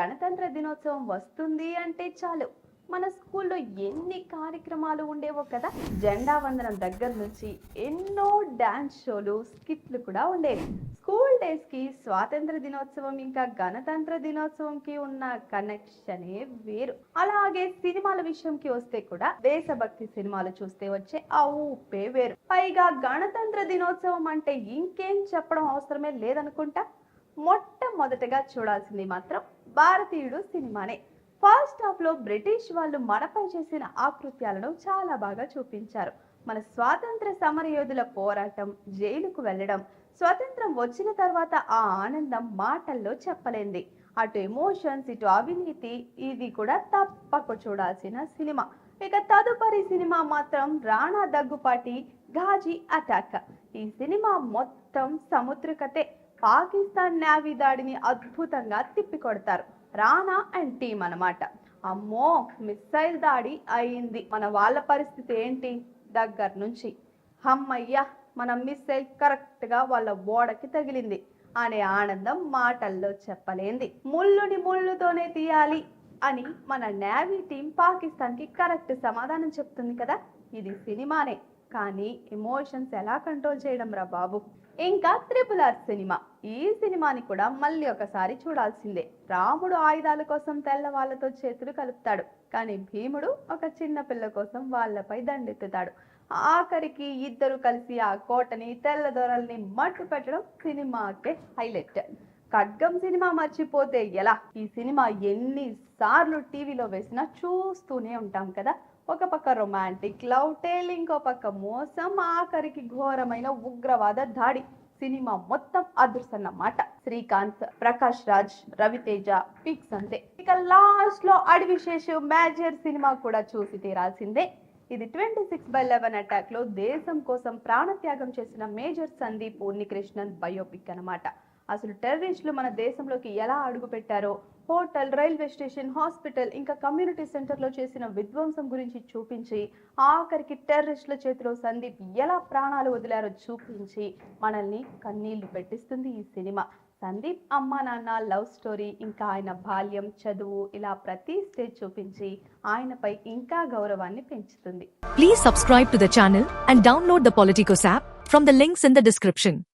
గణతంత్ర దినోత్సవం వస్తుంది అంటే చాలు మన స్కూల్లో ఎన్ని కార్యక్రమాలు ఉండేవో కదా. జెండా వందనం దగ్గర నుంచి ఎన్నో డాన్స్ షోలు, స్కిట్లు కూడా ఉండేవి. స్కూల్ డేస్ కి స్వాతంత్ర దినోత్సవం ఇంకా గణతంత్ర దినోత్సవంకి ఉన్న కనెక్షనే వేరు. అలాగే సినిమాల విషయంకి వస్తే కూడా దేశభక్తి సినిమాలు చూస్తే వచ్చే ఆ ఊపే వేరు. పైగా గణతంత్ర దినోత్సవం అంటే ఇంకేం చెప్పడం అవసరమే లేదనుకుంటా. మొట్టమొదటగా చూడాల్సింది మాత్రం భారతీయుడు సినిమానే. ఫస్ట్ హాఫ్ లో బ్రిటిష్ వాళ్ళు మనపై చేసిన ఆకృత్యాలను చాలా బాగా చూపించారు. మన స్వాతంత్ర సమరయోధుల పోరాటం, జైలుకు వెళ్ళడం, స్వతంత్రం వచ్చిన తర్వాత ఆ ఆనందం మాటల్లో చెప్పలేంది. అటు ఎమోషన్స్, ఇటు అవినీతి, ఇది కూడా తప్పక చూడాల్సిన సినిమా. ఇక తదుపరి సినిమా మాత్రం రాణా దగ్గుపాటి ఘాజీ అటాక్. ఈ సినిమా మొత్తం సముద్ర కథే. పాకిస్తాన్ నేవీ దాడిని అద్భుతంగా తిప్పికొడతారు రానా అండ్ టీం అన్నమాట. అమ్మో, మిస్సైల్ దాడి అయింది, మన వాళ్ళ పరిస్థితి ఏంటి దగ్గర నుంచి. అమ్మయ్యా, మన మిస్సైల్ కరెక్ట్ గా వాళ్ళ ఓడకి తగిలింది అనే ఆనందం మాటల్లో చెప్పలేంది. ముళ్ళుని ముళ్ళుతోనే తీయాలి అని మన నేవీ టీం పాకిస్తాన్ కి కరెక్ట్ సమాధానం చెప్తుంది కదా. ఇది సినిమానే, కానీ ఎమోషన్స్ ఎలా కంట్రోల్ చేయడం రా బాబు. ఇంకా RRR సినిమా. ఈ సినిమాని కూడా మళ్ళీ ఒకసారి చూడాల్సిందే. రాముడు ఆయుధాల కోసం తెల్ల వాళ్ళతో చేతులు కలుపుతాడు, కానీ భీముడు ఒక చిన్న పిల్ల కోసం వాళ్ళపై దండెత్తుతాడు. ఆఖరికి ఇద్దరు కలిసి ఆ కోటని, తెల్ల దొరల్ని మట్టు పెట్టడం సినిమాకే హైలైట్. ఖడ్గం సినిమా మర్చిపోతే ఎలా. ఈ సినిమా ఎన్నిసార్లు టీవీలో వేసినా చూస్తూనే ఉంటాం కదా. ఒక పక్క రొమాంటిక్ లవ్ టేల్, ఇంకో పక్క మోసం, ఆఖరికి ఘోరమైన ఉగ్రవాద దాడి. సినిమా మొత్తం అదృష్టన్నమాట. శ్రీకాంత్, ప్రకాష్ రాజ్, రవితేజ పిక్స్ అంతే. ఇక లాస్ట్ లో అడివిశేష్ మేజర్ సినిమా కూడా చూసి తీరాల్సిందే. ఇది 26/11 అటాక్ లో దేశం కోసం ప్రాణత్యాగం చేసిన మేజర్ సందీప్ ఉన్నికృష్ణన్ బయోపిక్ అన్నమాట. అసలు టెర్రరిస్టులు మన దేశంలోకి ఎలా అడుగు పెట్టారో, హోటల్, రైల్వే స్టేషన్, హాస్పిటల్, ఇంకా కమ్యూనిటీ సెంటర్లో చేసిన విధ్వంసం గురించి చూపించి, ఆఖరికి టెర్రరిస్టుల చేతిలో సందీప్ ఎలా ప్రాణాలు వదిలారో చూపించి మనల్ని కన్నీళ్లు పెట్టిస్తుంది ఈ సినిమా. సందీప్ అమ్మా నాన్న లవ్ స్టోరీ, ఇంకా ఆయన బాల్యం, చదువు, ఇలా ప్రతి స్టేజ్ చూపించి ఆయనపై ఇంకా గౌరవాన్ని పెంచుతుంది. Please subscribe to the channel and download the Politicos app from the links in the description.